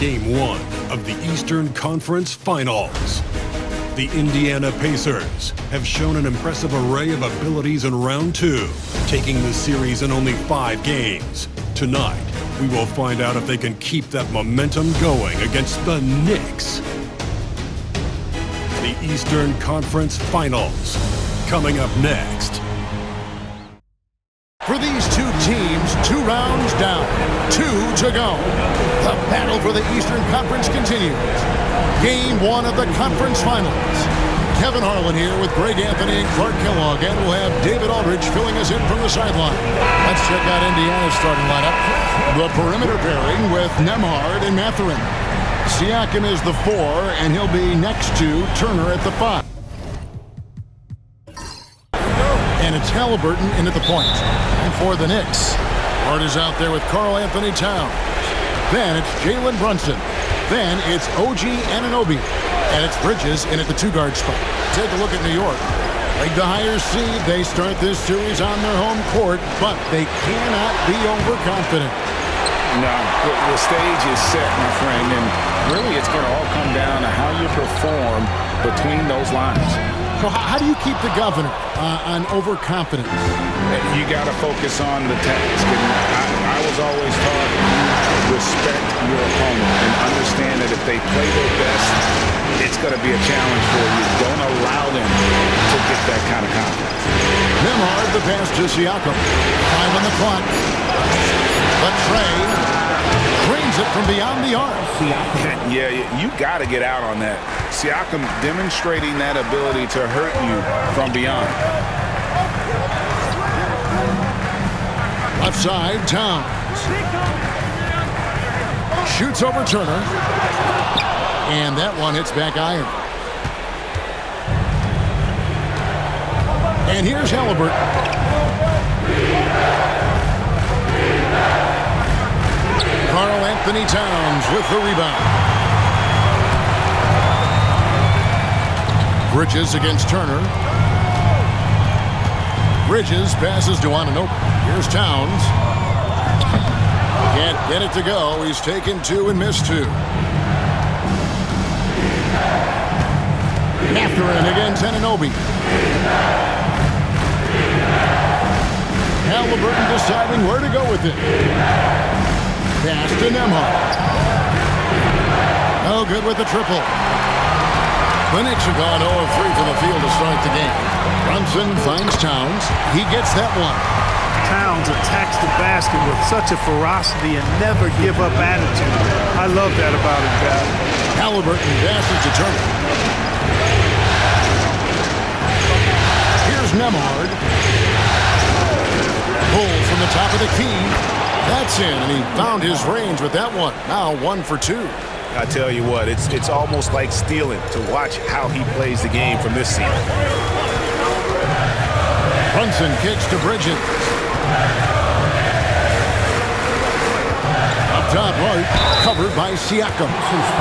Game 1 of the Eastern Conference Finals. The Indiana Pacers have shown an impressive array of abilities in round 2, taking the series in only 5 games. Tonight, we will find out if they can keep that momentum going against the Knicks. The Eastern Conference Finals, coming up next. For these two teams, 2 rounds down, 2 to go. The battle for the Eastern Conference continues. Game 1 of the conference finals. Kevin Harlan here with Greg Anthony and Clark Kellogg, and we'll have David Aldridge filling us in from the sideline. Let's check out Indiana's starting lineup. The perimeter pairing with Nembhard and Mathurin. Siakam is the 4, and he'll be next to Turner at the 5. And it's Halliburton in at the point. And for the Knicks, Hart is out there with Karl Anthony Towns. Then it's Jalen Brunson. Then it's OG Anunoby. And it's Bridges in at the 2-guard spot. Take a look at New York. Like the higher seed, they start this series on their home court, but they cannot be overconfident. No, the stage is set, my friend, and really it's going to all come down to how you perform between those lines. So how do you keep the governor on overconfidence? You got to focus on the task. And I was always taught respect your opponent and understand that if they play their best, it's going to be a challenge for you. Don't allow them to get that kind of confidence. Nembhard, the pass to Siakam. 5 on the clock. But Trey drains it from beyond the arc. Yeah, you got to get out on that. Siakam demonstrating that ability to hurt you from beyond. Left side, Towns. Shoots over Turner. And that one hits back iron. And here's Halliburton. Karl Anthony Towns with the rebound. Bridges against Turner. Bridges passes to Anunoby. Here's Towns. Can't get it to go. He's taken 2 and missed 2. Mathurin against Anunoby. Halliburton deciding where to go with it. Pass to Nembhard. No good with the triple. The Knicks have gone 0 of 3 from the field to start the game. Brunson finds Towns. He gets that one. Towns attacks the basket with such a ferocity and never give up attitude. I love that about him, guys. Halliburton passes to Turner. Here's Nembhard. Pull from the top of the key. That's in, and he found his range with that one. Now 1 for 2. I tell you what, it's almost like stealing to watch how he plays the game from this season. Brunson kicks to Bridges. Up top, Hart, covered by Siakam.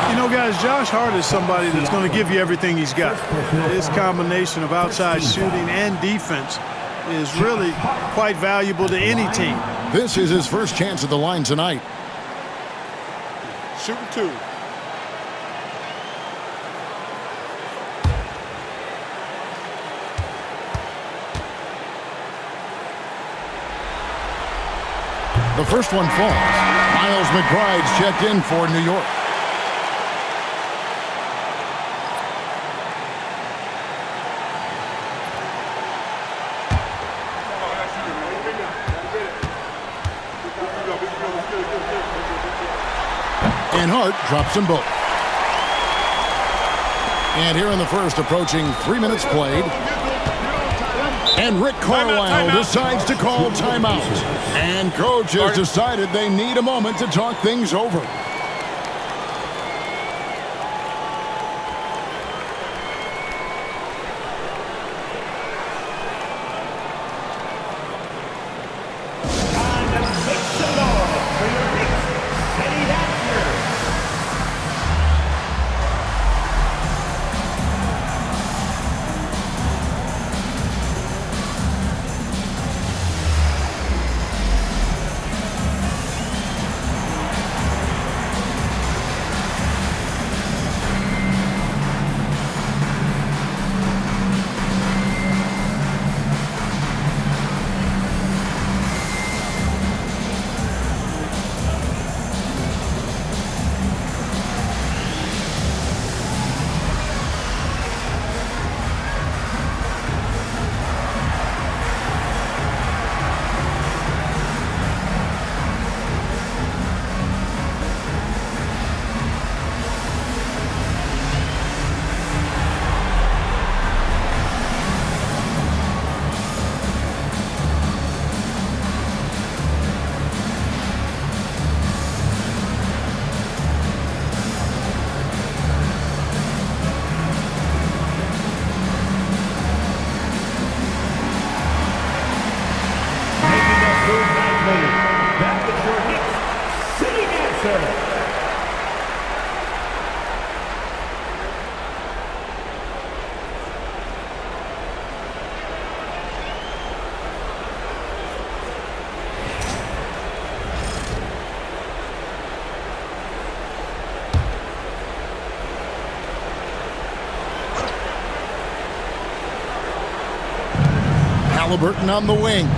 You know, guys, Josh Hart is somebody that's going to give you everything he's got. His combination of outside shooting and defense is really quite valuable to any team. This is his first chance at the line tonight. Shooting 2. The first one falls. Miles McBride's checked in for New York. And Hart drops them both. And here in the first, approaching 3 minutes played. And Rick Carlisle decides to call timeout. And coach has decided they need a moment to talk things over. Halliburton on the wing.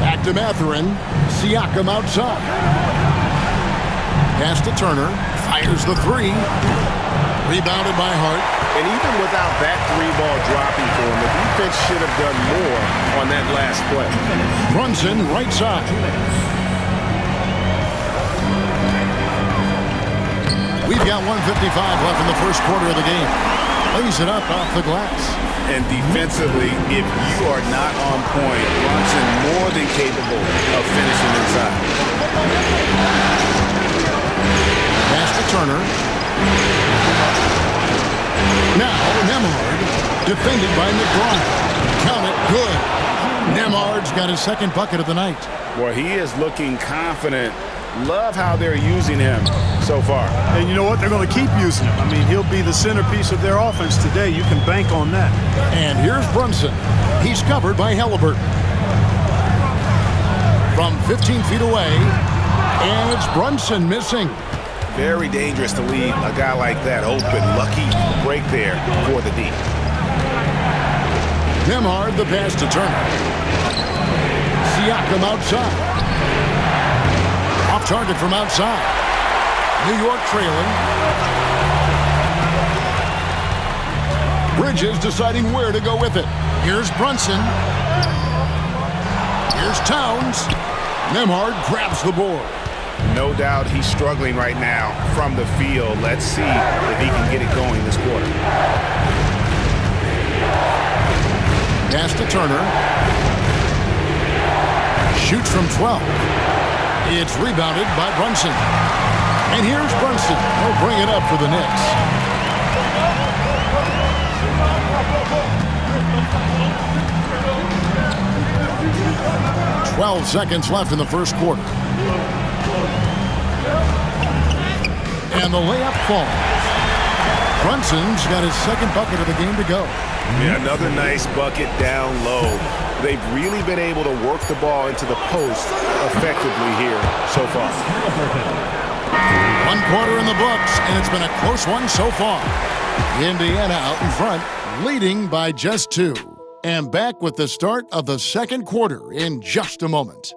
Back to Mathurin. Siakam outside. Pass to Turner. Fires the three. Rebounded by Hart. And even without that three-ball dropping for him, the defense should have done more on that last play. Brunson right side. We've got 1:55 left in the first quarter of the game. Lays it up off the glass. And defensively, if you are not on point, Brunson more than capable of finishing inside. Pass to Turner. Now, Nembhard, defended by McBride. Count it, good. Nembhard's got his second bucket of the night. Well, he is looking confident. Love how they're using him so far. And you know what? They're going to keep using him. I mean, he'll be the centerpiece of their offense today. You can bank on that. And here's Brunson. He's covered by Halliburton. From 15 feet away, and it's Brunson missing. Very dangerous to leave a guy like that open. Lucky break there for the D. Nembhard, the pass to Turner. Siakam outside. Off target from outside. New York trailing. Bridges deciding where to go with it. Here's Brunson. Here's Towns. Nembhard grabs the board. No doubt he's struggling right now from the field. Let's see if he can get it going this quarter. Pass to Turner. Shoots from 12. It's rebounded by Brunson. And here's Brunson. He'll bring it up for the Knicks. "12 seconds left in the first quarter. And the layup falls. Brunson's got his second bucket of the game to go. Yeah, another nice bucket down low. They've really been able to work the ball into the post effectively here so far. 1 quarter in the books, and it's been a close one so far. Indiana out in front, leading by just 2. And back with the start of the second quarter in just a moment.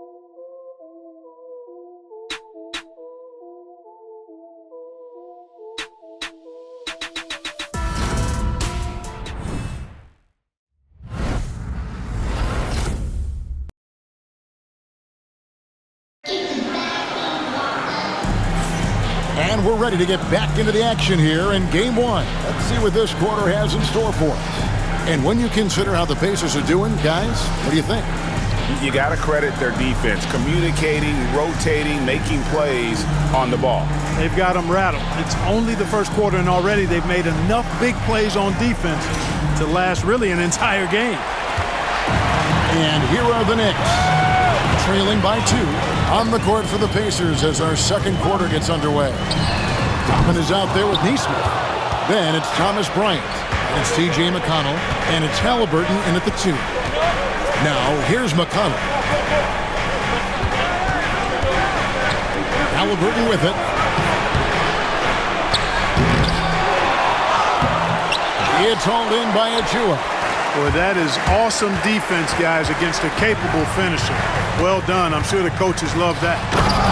And we're ready to get back into the action here in Game 1. Let's see what this quarter has in store for us. And when you consider how the Pacers are doing, guys, what do you think? You got to credit their defense, communicating, rotating, making plays on the ball. They've got them rattled. It's only the first quarter, and already they've made enough big plays on defense to last really an entire game. And here are the Knicks, trailing by 2 on the court for the Pacers as our second quarter gets underway. Toppin is out there with Nesmith. Then it's Thomas Bryant. It's T.J. McConnell. And it's Halliburton in at the 2. Now, here's McConnell. Halliburton with it. It's hauled in by Achua. Boy, that is awesome defense, guys, against a capable finisher. Well done. I'm sure the coaches love that.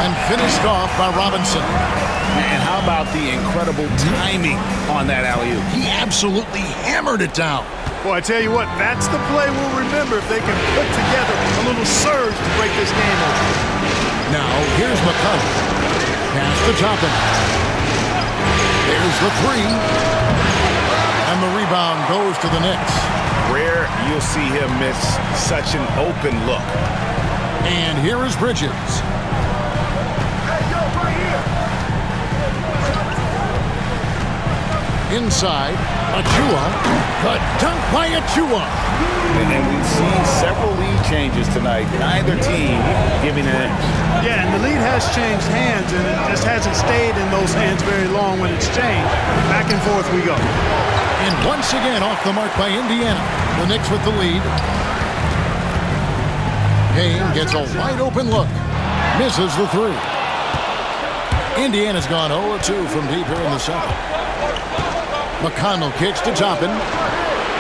And finished off by Robinson. And how about the incredible timing on that alley-oop? He absolutely hammered it down. Boy, I tell you what, that's the play we'll remember if they can put together a little surge to break this game open. Now, here's McConnell. Pass to Toppin. There's the 3. And the rebound goes to the Knicks. Rare you'll see him miss such an open look. And here is Bridges. Inside, Achua. The dunk by Achua. And we've seen several lead changes tonight. Neither team giving an inch. Yeah, and the lead has changed hands, and it just hasn't stayed in those hands very long when it's changed. Back and forth we go. And once again off the mark by Indiana. The Knicks with the lead. Payne gets a wide open look. Misses the 3. Indiana's gone 0-2 from deep here in the second. McConnell kicks to Toppin.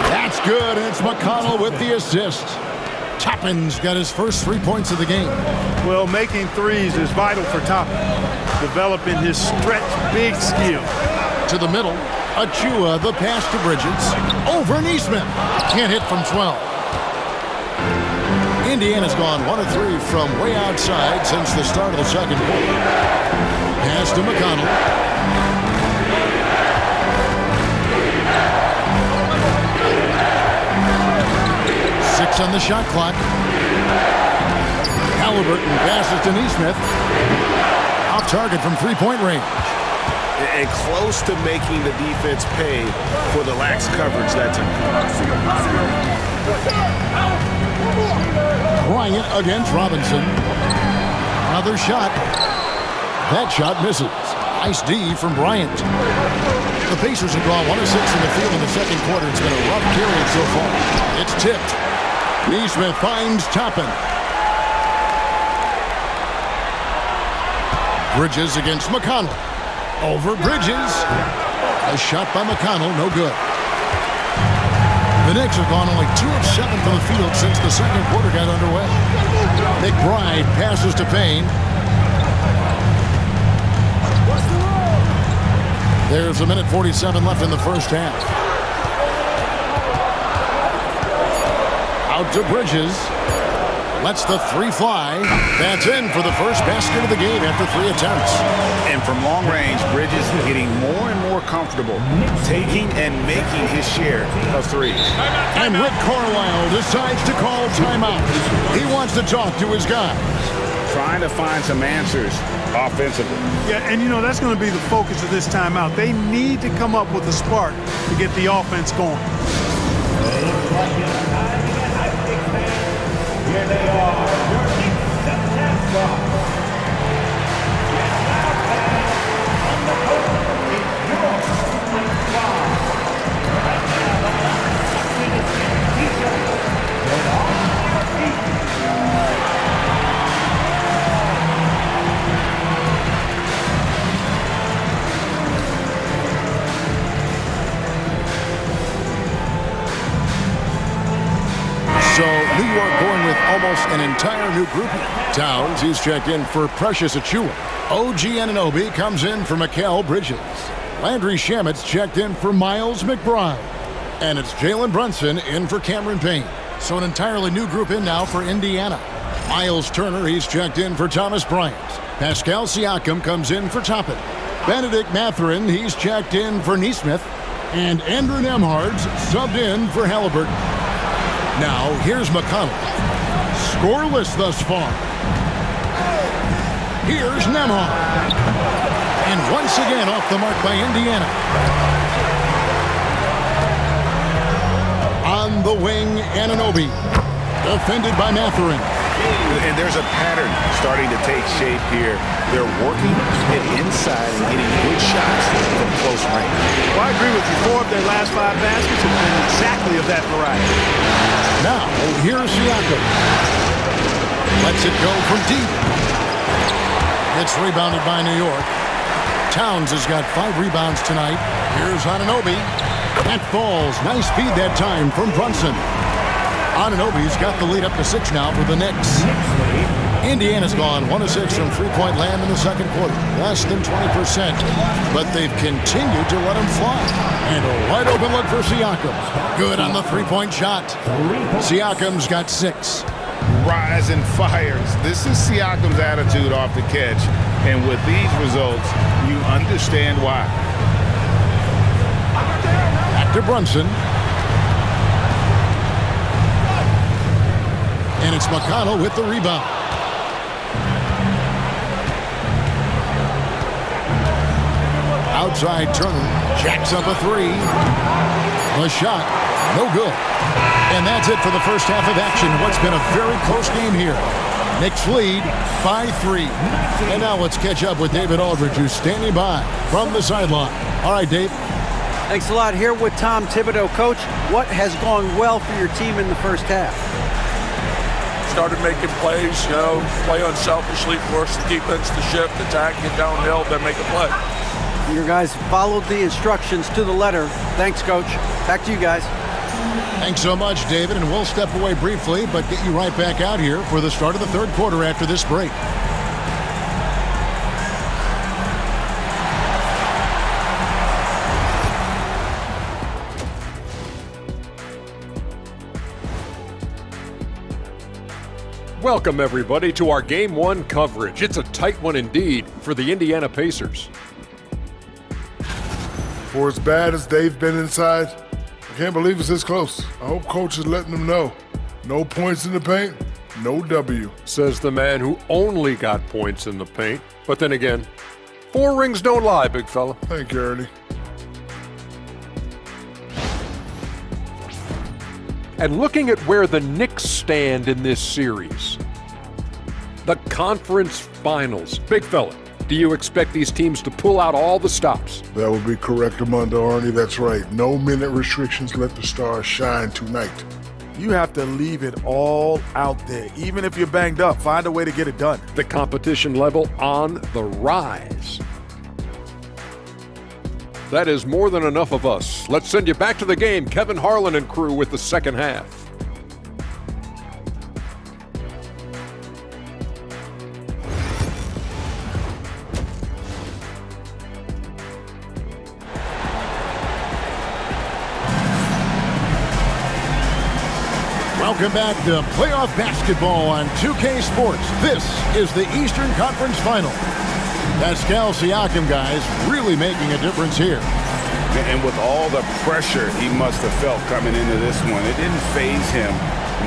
That's good, and it's McConnell with the assist. Toppin's got his first 3 points of the game. Well, making threes is vital for Toppin, developing his stretch big skill. To the middle, Achua, the pass to Bridges. Over Neesmith. Can't hit from 12. Indiana's gone 1 of 3 from way outside since the start of the second quarter. Pass to McConnell. Six on the shot clock. Halliburton passes to Neesmith. Off target from three-point range. And close to making the defense pay for the lax coverage that time. Bryant against Robinson. Another shot. That shot misses. Nice D from Bryant. The Pacers have gone 1 of 6 in the field in the second quarter. It's been a rough period so far. It's tipped. Neesmith finds Toppin. Bridges against McConnell. Over Bridges. A shot by McConnell, no good. The Knicks have gone only 2 of 7 from the field since the second quarter got underway. McBride passes to Payne. There's 1:47 left in the first half. Out to Bridges. Lets the three fly. That's in for the first basket of the game after 3 attempts. And from long range, Bridges getting more and more comfortable taking and making his share of threes. And Rick Carlisle decides to call timeout. He wants to talk to his guys. Trying to find some answers offensively. Yeah, and you know, that's going to be the focus of this timeout. They need to come up with a spark to get the offense going. Here they are, your Knicks September. So New York going with almost an entire new grouping. Towns, he's checked in for Precious Achua. OG Anunoby comes in for Mikal Bridges. Landry Shamit's checked in for Miles McBride. And it's Jalen Brunson in for Cameron Payne. So an entirely new group in now for Indiana. Miles Turner, he's checked in for Thomas Bryant. Pascal Siakam comes in for Toppin. Benedict Mathurin, he's checked in for Neesmith. And Andrew Nembhard's subbed in for Halliburton. Now, here's McConnell. Scoreless thus far. Here's Nembhard. And once again off the mark by Indiana. On the wing, Anunoby. Defended by Mathurin. And there's a pattern starting to take shape here. They're working it inside and getting good shots from close range. Well, I agree with you. 4 of their last 5 baskets have been exactly of that variety. Now, here's Siakam. Lets it go from deep. It's rebounded by New York. Towns has got 5 rebounds tonight. Here's Anunoby. That falls. Nice feed that time from Brunson. Anunoby's got the lead up to 6 now for the Knicks. Indiana's gone 1 of 6 from three-point land in the second quarter. Less than 20%. But they've continued to let him fly. And a wide open look for Siakam. Good on the three-point shot. Siakam's got 6. Rise and fires. This is Siakam's attitude off the catch. And with these results, you understand why. Back to Brunson. And it's McConnell with the rebound. Outside Turner jacks up a 3. The shot, no good. And that's it for the first half of action. What's been a very close game here. Knicks lead 5-3. And now let's catch up with David Aldridge, who's standing by from the sideline. All right, Dave. Thanks a lot. Here with Tom Thibodeau. Coach, what has gone well for your team in the first half? Started making plays, play unselfishly, force the defense to shift, attack, get downhill, then make a play. Your guys followed the instructions to the letter. Thanks, Coach. Back to you guys. Thanks so much, David, and we'll step away briefly, but get you right back out here for the start of the third quarter after this break. Welcome, everybody, to our Game 1 coverage. It's a tight one indeed for the Indiana Pacers. For as bad as they've been inside, I can't believe it's this close. I hope coach is letting them know. No points in the paint, no W. Says the man who only got points in the paint. But then again, 4 rings don't lie, big fella. Thank you, Ernie. And looking at where the Knicks stand in this series, the conference finals. Big fella, do you expect these teams to pull out all the stops? That would be correct, Armando Arnie. That's right. No minute restrictions. Let the stars shine tonight. You have to leave it all out there. Even if you're banged up, find a way to get it done. The competition level on the rise. That is more than enough of us. Let's send you back to the game. Kevin Harlan and crew with the second half. Welcome back to playoff basketball on 2K Sports. This is the Eastern Conference Final. Pascal Siakam, guys, really making a difference here. And with all the pressure he must have felt coming into this one, it didn't faze him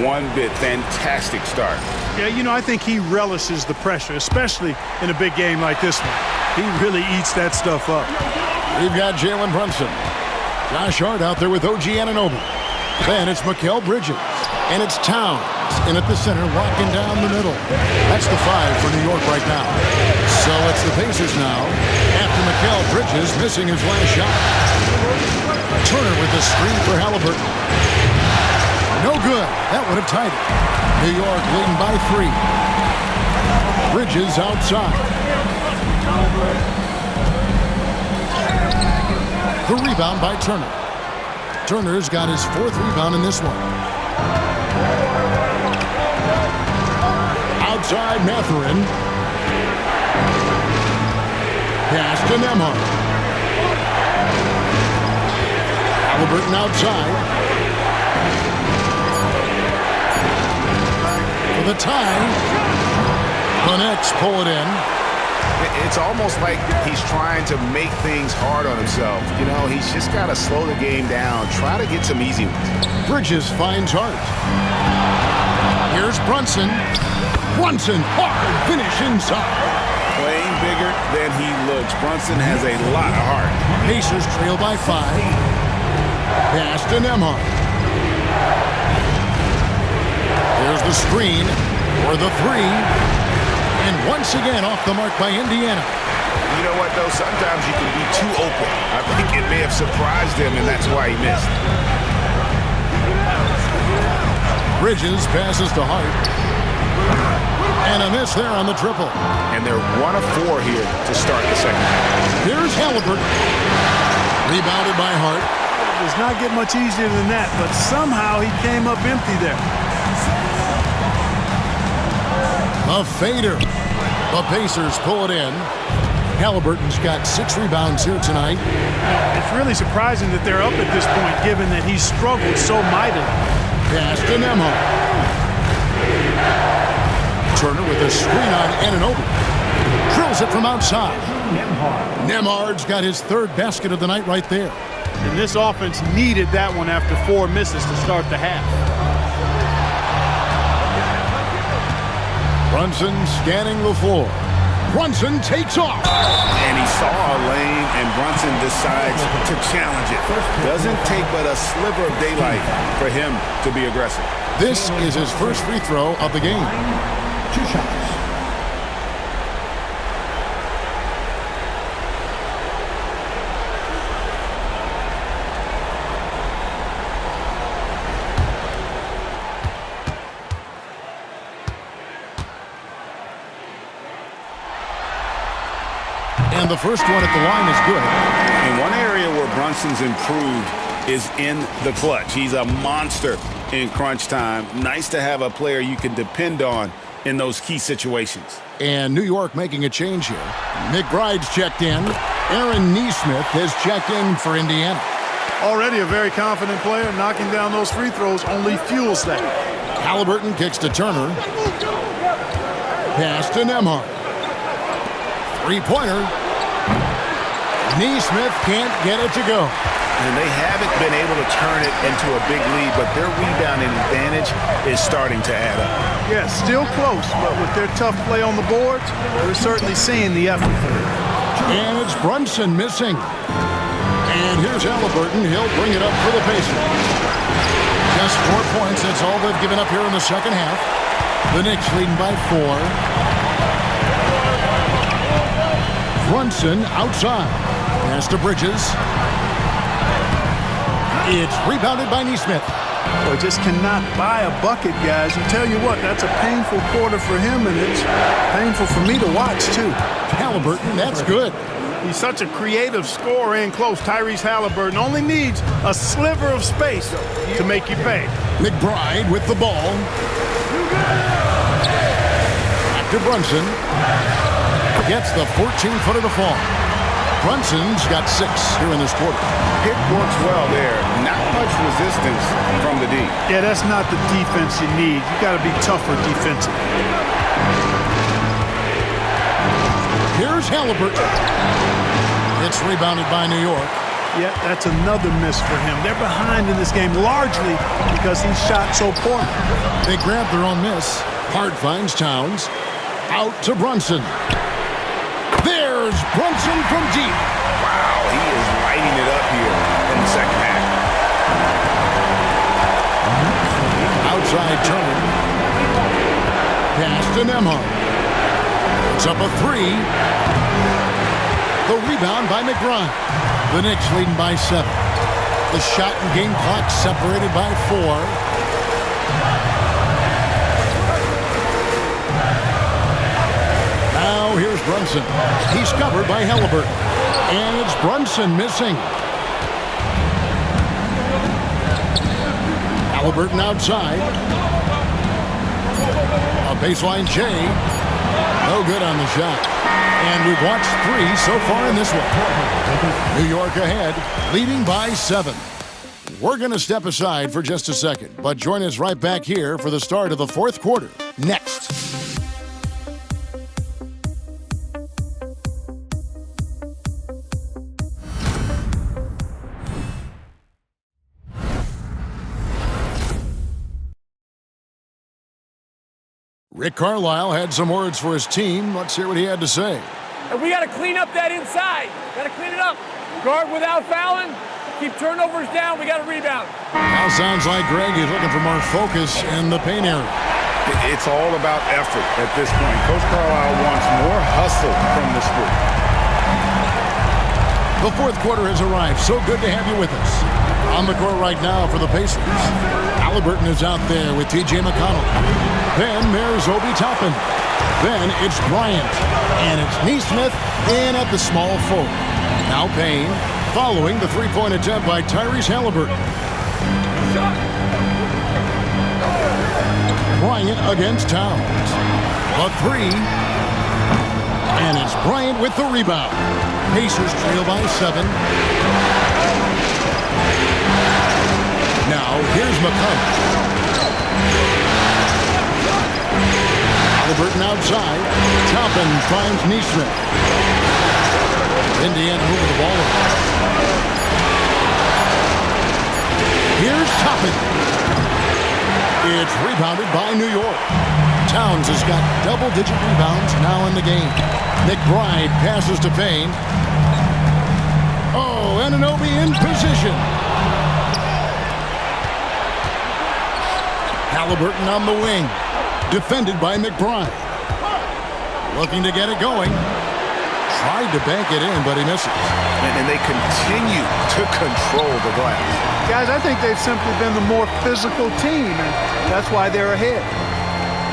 one bit. Fantastic start. Yeah, you know, I think he relishes the pressure, especially in a big game like this one. He really eats that stuff up. We've got Jalen Brunson. Josh Hart out there with OG Anunoby. Then it's Mikal Bridges. And it's Towns in at the center, walking down the middle. That's the 5 for New York right now. So it's the Pacers now, after Mikal Bridges missing his last shot. Turner with the screen for Halliburton. No good. That would have tied it. New York leading by 3. Bridges outside. The rebound by Turner. Turner's got his 4th rebound in this one. Outside Mathurin. Pass to Nembhard. Halliburton outside. For the tie. The Knicks pull it in. It's almost like he's trying to make things hard on himself. You know, he's just got to slow the game down. Try to get some easy ones. Bridges finds Hart. Here's Brunson. Brunson, hard finish inside. Playing bigger than he looks. Brunson has a lot of heart. Pacers trail by 5. Pass to Nembhard. There's the screen for the 3. And once again off the mark by Indiana. You know what, though? Sometimes you can be too open. I think it may have surprised him, and that's why he missed. Bridges passes to Hart. And a miss there on the triple. And they're 1 of 4 here to start the second half. Here's Halliburton. Rebounded by Hart. It does not get much easier than that, but somehow he came up empty there. A fader. The Pacers pull it in. Halliburton's got 6 rebounds here tonight. It's really surprising that they're up at this point, given that he's struggled so mightily. Pass to Nembhard. Turner with a screen on Anunoby. Drills it from outside. Nembhard's got his 3rd basket of the night right there. And this offense needed that one after 4 misses to start the half. Brunson scanning the floor. Brunson takes off. And he saw a lane, and Brunson decides to challenge it. Doesn't take but a sliver of daylight for him to be aggressive. This is his first free throw of the game. 2 shots. And the first one at the line is good. In one area where Brunson's improved is in the clutch. He's a monster in crunch time. Nice to have a player you can depend on in those key situations. And New York making a change here. McBride's checked in. Aaron Nesmith has checked in for Indiana. Already a very confident player. Knocking down those free throws only fuels that. Halliburton kicks to Turner. Pass to Nembhard. Three-pointer. Nesmith can't get it to go. And they haven't been able to turn it into a big lead, but their rebounding advantage is starting to add up. Yeah, still close, but with their tough play on the boards, we're certainly seeing the effort. And it's Brunson missing. And here's Halliburton. He'll bring it up for the Pacers. Just 4 points. That's all they've given up here in the second half. The Knicks leading by 4. Brunson outside. Pass to Bridges. It's rebounded by Nesmith. Well, just cannot buy a bucket, guys. I tell you what, that's a painful quarter for him, and it's painful for me to watch, too. Halliburton, that's good. He's such a creative scorer in close. Tyrese Halliburton only needs a sliver of space to make you pay. McBride with the ball. Back to Brunson. Gets the 14-footer to fall. Brunson's got 6 here in this quarter. Pick works well there. Not much resistance from the D. Yeah, that's not the defense you need. You got to be tougher defensively. Here's Halliburton. It's rebounded by New York. Yeah, that's another miss for him. They're behind in this game largely because he shot so poorly. They grab their own miss. Hart finds Towns. Out to Brunson. There's Brunson from deep. Wow, he is lighting it up here in the second half. Outside Turner. Pass to Nembhard. It's up a 3. The rebound by McBride. The Knicks leading by 7. The shot and game clock separated by 4. Now here's Brunson. He's covered by Halliburton. And it's Brunson missing. Halliburton outside. A baseline J. No good on the shot. And we've watched 3 so far in this one. New York ahead, leading by 7. We're going to step aside for just a second, but join us right back here for the start of the 4th quarter. Next. Rick Carlisle had some words for his team. Let's hear what he had to say. And we got to clean up that inside. Got to clean it up. Guard without fouling. Keep turnovers down. We got to rebound. Now sounds like Greg is looking for more focus in the paint area. It's all about effort at this point. Coach Carlisle wants more hustle from this group. The 4th quarter has arrived. So good to have you with us. On the court right now for the Pacers. Halliburton is out there with T.J. McConnell. Then there's Obi Toppin. Then it's Bryant. And it's Nesmith in at the small forward. Now Payne following the 3-point attempt by Tyrese Halliburton. Bryant against Towns. A 3. And it's Bryant with the rebound. Pacers trail by 7. Now here's McConnell. Halliburton outside. Toppin finds Nesmith. Indiana moving the ball over. Here's Toppin. It's rebounded by New York. Towns has got double-digit rebounds now in the game. McBride passes to Payne. Oh, Anunoby in position. Halliburton on the wing. Defended by McBride. Looking to get it going. Tried to bank it in, but he misses. And they continue to control the glass. Guys, I think they've simply been the more physical team, and that's why they're ahead.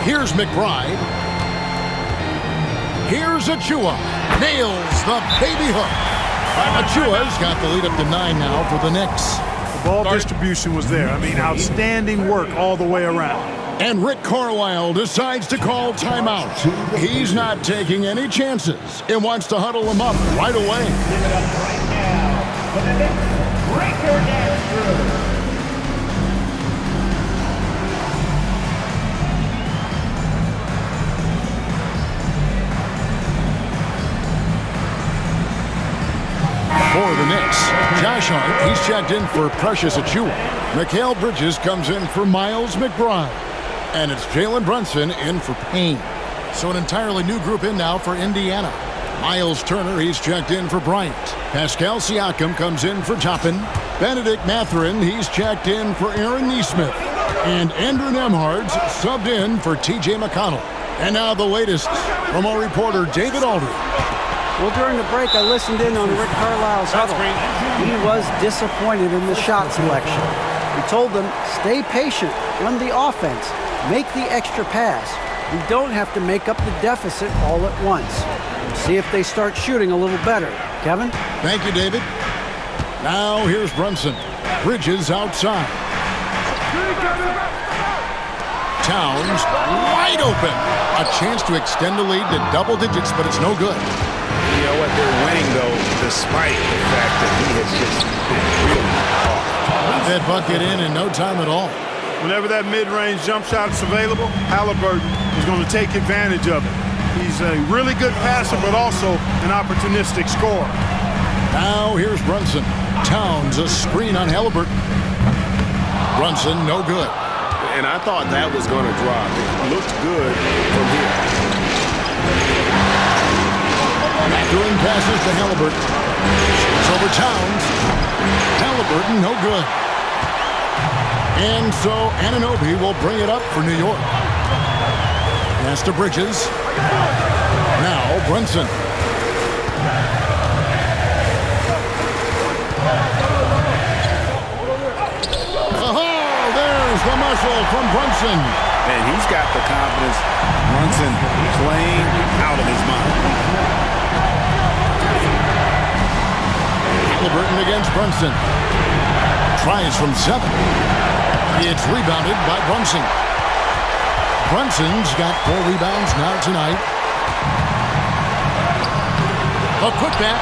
Here's McBride. Here's Achua. Nails the baby hook. Achua's got the lead up to 9 now for the Knicks. Ball distribution was there. I mean, outstanding work all the way around. And Rick Carlisle decides to call timeout. He's not taking any chances and wants to huddle them up right away. Give it up right now for the Knicks. Break your dance through. For the Knicks, Josh Hart, he's checked in for Precious Achiuwa. Mikal Bridges comes in for Miles McBride. And it's Jalen Brunson in for Payne. So an entirely new group in now for Indiana. Miles Turner, he's checked in for Bryant. Pascal Siakam comes in for Toppin. Benedict Mathurin, he's checked in for Aaron Nesmith. And Andrew Nembhard's subbed in for T.J. McConnell. And now the latest from our reporter, David Aldridge. Well, during the break, I listened in on Rick Carlisle's huddle. He was disappointed in the shot selection. He told them, stay patient, run the offense, make the extra pass. We don't have to make up the deficit all at once. See if they start shooting a little better. Kevin? Thank you, David. Now here's Brunson. Bridges outside. Towns wide open. A chance to extend the lead to double digits, but it's no good. You know what? They're winning, though, despite the fact that he has just been really off. Got that bucket in no time at all. Whenever that mid-range jump shot is available, Halliburton is going to take advantage of it. He's a really good passer, but also an opportunistic scorer. Now here's Brunson. Towns a screen on Halliburton. Brunson no good. And I thought that was going to drop. It looked good from here. Mathurin passes to Halliburton. Shoots over Towns. Halliburton no good. And so Anunoby will bring it up for New York. Pass to Bridges. Now Brunson. Oh, there's the muscle from Brunson. And he's got the confidence. Brunson playing out of his mind. Halliburton against Brunson. Tries from 7. It's rebounded by Brunson. Brunson's got 4 rebounds now tonight. A putback.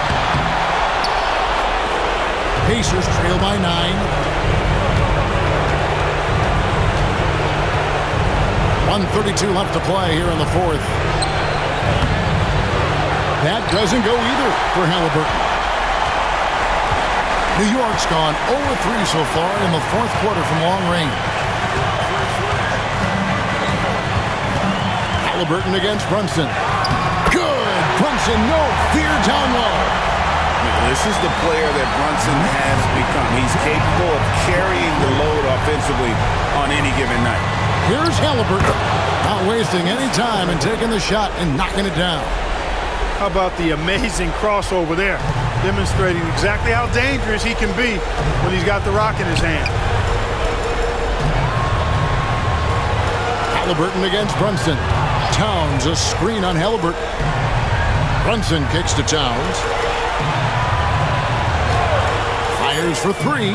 Pacers trail by 9. .132 left to play here in the fourth. That doesn't go either for Halliburton. New York's gone 0-3 so far in the fourth quarter from long range. Halliburton against Brunson. Good! Brunson, no fear down low. This is the player that Brunson has become. He's capable of carrying the load offensively on any given night. Here's Halliburton. Not wasting any time and taking the shot and knocking it down. How about the amazing crossover there? Demonstrating exactly how dangerous he can be when he's got the rock in his hand. Halliburton against Brunson. Towns a screen on Halliburton. Brunson kicks to Towns. Fires for 3.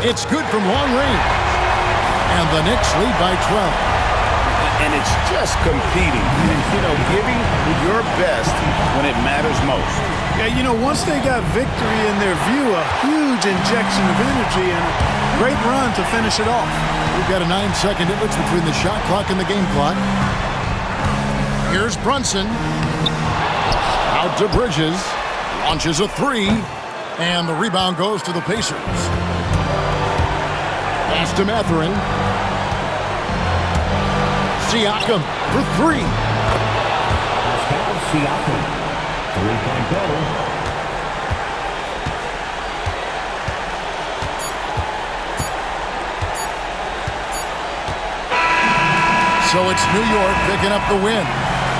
It's good from long range. And the Knicks lead by 12. And it's just competing, you know, giving your best when it matters most. Yeah, you know, once they got victory in their view, a huge injection of energy and a great run to finish it off. We've got a 9-second difference between the shot clock and the game clock. Here's Brunson. Out to Bridges. Launches a 3. And the rebound goes to the Pacers. Pass to Mathurin. Siakam for 3. Siakam. 3-point goal. So it's New York picking up the win.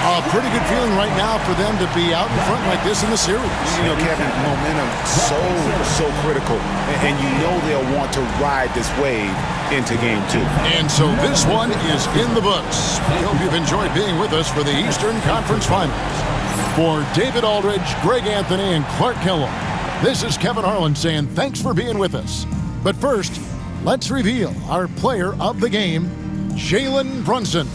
A pretty good feeling right now for them to be out in front like this in the series. You know, Kevin, momentum so critical. And you know they'll want to ride this wave into game 2. And so this one is in the books. We hope you've enjoyed being with us for the Eastern Conference Finals. For David Aldridge, Greg Anthony, and Clark Kellogg, This is Kevin Harlan saying thanks for being with us. But first, let's reveal our player of the game, Jalen Brunson.